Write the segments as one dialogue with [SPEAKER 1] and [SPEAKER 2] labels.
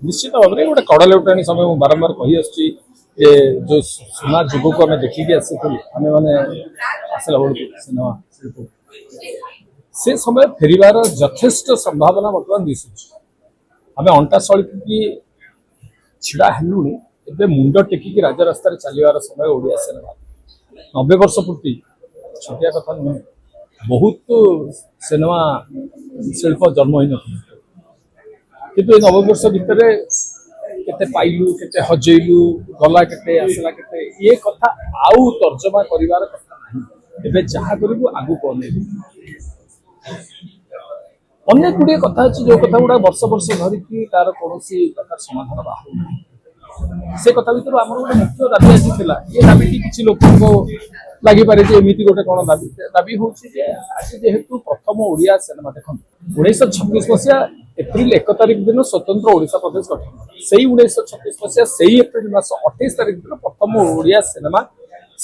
[SPEAKER 1] निश्चित भाव में गोटे कड़ा लेउटाणी समय बारंबार कही आसुची जो सुना जुग को आम देखिकी आसलु आम मैंने आसला बेलू सिनेमा शिल्प से समय फेरबार यथेष्ट संभावना बर्तमान दिशु आम अंटा सड़की छिड़ा हेलुणी ए मुंड टेकिकी राजरास्त चलवार समय ओडिया सिनेमा 90 वर्ष पूर्ति छोटिया कथा नुहे बहुत सिनेमा शिल्प जन्म हो किंतु 90 वर्ष भितर केते पाइलु केते हजेलु गला केते आसला केते ये कथा आउ तर्जमा करिवार कथा नहीं एबे जहा करिबु आगु कोने अनेक गुड़िए कथा अच्छी जो कथा गुड़ा वर्ष वर्ष धरिकी तार कौन प्रकार समाधान बाहर से कथा भर आम गोटे मुख्य दाबी आज ये दाबी किसी लोक लगे एमती गोटे कौन दाबी दाबी हूँ आज जेहेतु प्रथम ओडिया सिनेमा देख 1936 मसीहा एप्रिल 1 तारिख दिन स्वतंत्र ओडिशा प्रदेश गठन से 1936 मसीहा से एप्रिल मास 28 तारिख दिन प्रथम ओडिया सिनेमा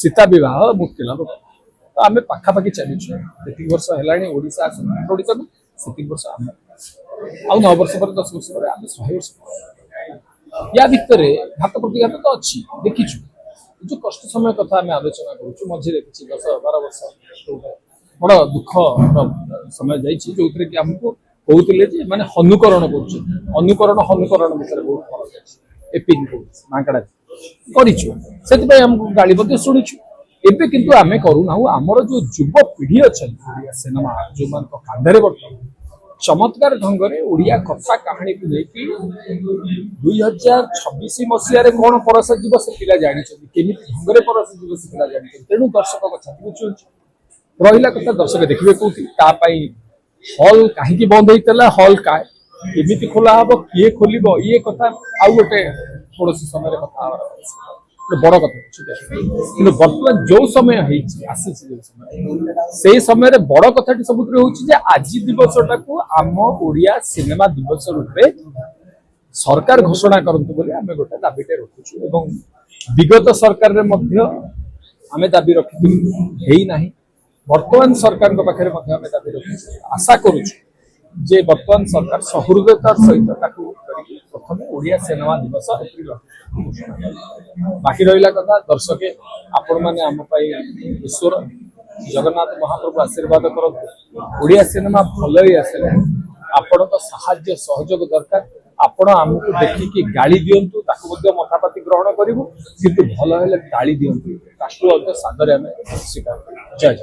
[SPEAKER 1] सीता विवाह मुक्ति लाभ तो आम पाखापाखि चलीचु ये वर्ष है ओडिशा ओडिशा को से वर्ष आम आउ 9 वर्ष पर 10 वर्ष पर आम 100 वर्ष या भितर घात प्रतिघात तो अच्छी देखीचु जो कष्ट समय कथा आम आलोचना करूँ मझे किसी 10-12 वर्ष बड़ा दुख समय जाइए जो कि आमको कहते माने हनुकरण अनुकरण हनुकरण भितर बहुत फरक अच्छे एपिंग मांकड़ा करमको गाड़ी शुणुचु एबे किंतु आमे करूना आमर जो युव पीढ़ी अच्छा सिनेमा जो मान कांधे बर्तमान चमत्कार ढंग से ओडिया कथा कहानी को लेकिन 2026 मसीह कौन परसा जीव से पिला जानते ढंग से परसा जीव से पिला जानते तेणु दर्शक छाती छुँच रहा कथा दर्शक देखिए कौटी हल कहीं बंद होता हल केमी खोला हम किए खोल ये कथा आउ गोटे पड़ोशी समय कथा बड़ कथा कि बर्तमान जो समय आसी से समय बड़ कथा सब आज दिवसटा को आम ओडिया सिनेमा दिवस रूपे सरकार घोषणा करंतु बोली आमे गोटे दाबीटे रखुचु एवं विगत सरकार रे मध्य आमे दाबी रखिथि हेई नाही वर्तमान सरकार को पाखरे मध्य आमे दाबी रखुचु आशा करूछु जे वर्तमान सरकार सहृदयतार सहित ताकू करी प्रथम ओडिया सिनेमा दिवस एप्रिल बाकी रहिला कथा दर्शके आपण माने आम पाई ईश्वर जगन्नाथ महाप्रभु आशीर्वाद करत ओडिया सिनेमा भल ही आसले आपण तो साहाय्य सहयोग दरकार आपण आमको देखिकी गाड़ी दियंतु ताकू मध्य मथापाती ग्रहण करिवु किंतु भल हेले गाड़ी दियंतु ताकू सादर आमे स्वीकार जय जय।